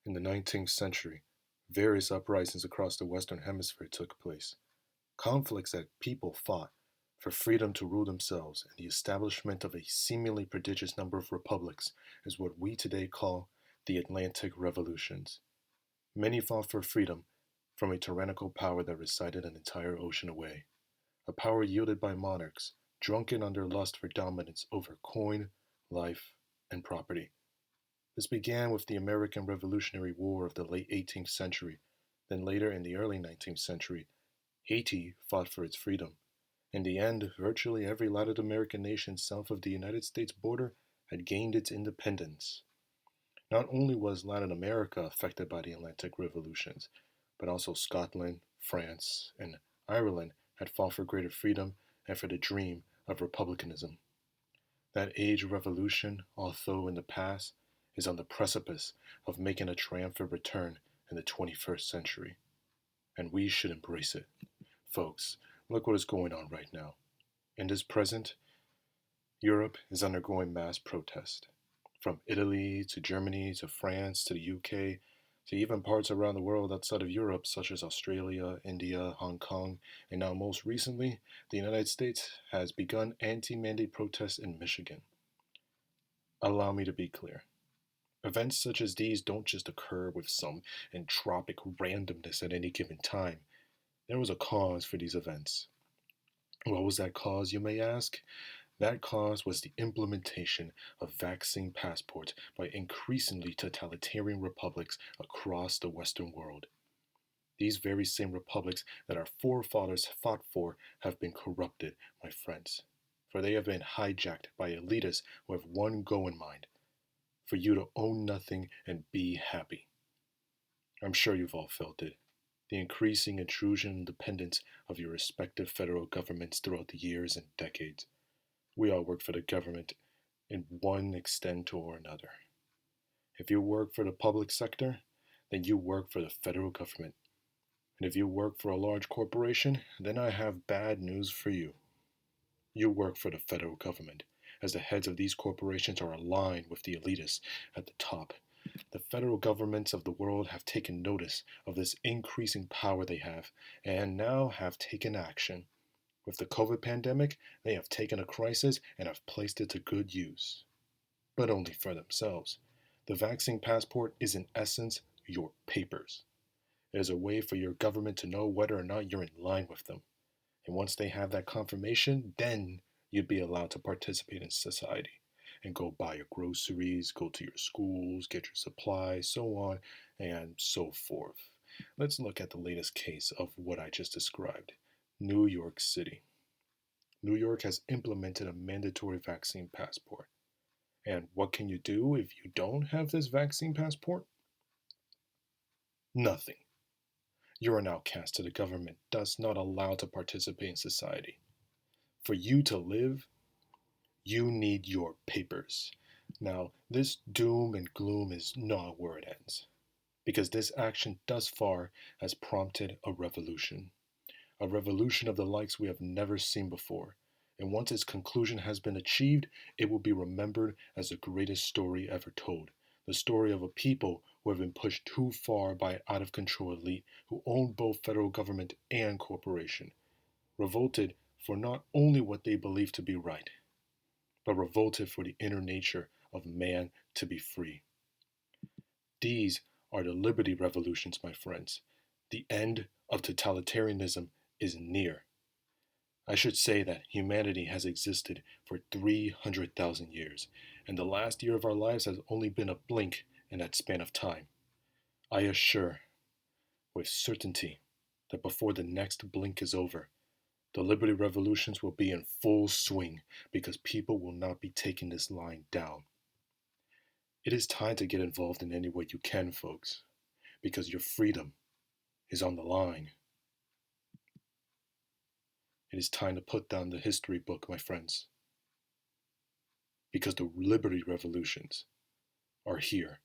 In the 19th century, various uprisings across the Western Hemisphere took place. Conflicts that people fought for freedom to rule themselves and the establishment of a seemingly prodigious number of republics is what we today call the Atlantic Revolutions. Many fought for freedom from a tyrannical power that resided an entire ocean away, a power yielded by monarchs drunken on their lust for dominance over coin, life, and property. This began with the American Revolutionary War of the late 18th century. Then later in the early 19th century, Haiti fought for its freedom. In the end, virtually every Latin American nation south of the United States border had gained its independence. Not only was Latin America affected by the Atlantic revolutions, but also Scotland, France, and Ireland had fought for greater freedom and for the dream of republicanism. That age of revolution, although in the past, is on the precipice of making a triumphant return in the 21st century. And we should embrace it. Folks, look what is going on right now. In this present, Europe is undergoing mass protest. From Italy to Germany to France to the UK to even parts around the world outside of Europe, such as Australia, India, Hong Kong, and now most recently, the United States has begun anti mandate protests in Michigan. Allow me to be clear. Events such as these don't just occur with some entropic randomness at any given time. There was a cause for these events. What was that cause, you may ask? That cause was the implementation of vaccine passports by increasingly totalitarian republics across the Western world. These very same republics that our forefathers fought for have been corrupted, my friends, for they have been hijacked by elitists who have one goal in mind: for you to own nothing and be happy. I'm sure you've all felt it. The increasing intrusion and dependence of your respective federal governments throughout the years and decades. We all work for the government in one extent or another. If you work for the public sector, then you work for the federal government. And if you work for a large corporation, then I have bad news for you. You work for the federal government, as the heads of these corporations are aligned with the elitists at the top. The federal governments of the world have taken notice of this increasing power they have, and now have taken action. With the COVID pandemic, they have taken a crisis and have placed it to good use. But only for themselves. The vaccine passport is in essence your papers. It is a way for your government to know whether or not you're in line with them. And once they have that confirmation, then you'd be allowed to participate in society and go buy your groceries, go to your schools, get your supplies, so on and so forth. Let's look at the latest case of what I just described. New York City. New York has implemented a mandatory vaccine passport. And what can you do if you don't have this vaccine passport? Nothing. You are an outcast to the government, thus not allowed to participate in society. For you to live, you need your papers. Now, this doom and gloom is not where it ends, because this action thus far has prompted a revolution of the likes we have never seen before. And once its conclusion has been achieved, it will be remembered as the greatest story ever told. The story of a people who have been pushed too far by an out of control elite who own both federal government and corporation. Revolted for not only what they believe to be right, but revolted for the inner nature of man to be free. These are the liberty revolutions, my friends. The end of totalitarianism is near. I should say that humanity has existed for 300,000 years, and the last year of our lives has only been a blink in that span of time. I assure, with certainty, that before the next blink is over, the liberty revolutions will be in full swing because people will not be taking this line down. It is time to get involved in any way you can, folks, because your freedom is on the line. It is time to put down the history book, my friends, because the liberty revolutions are here.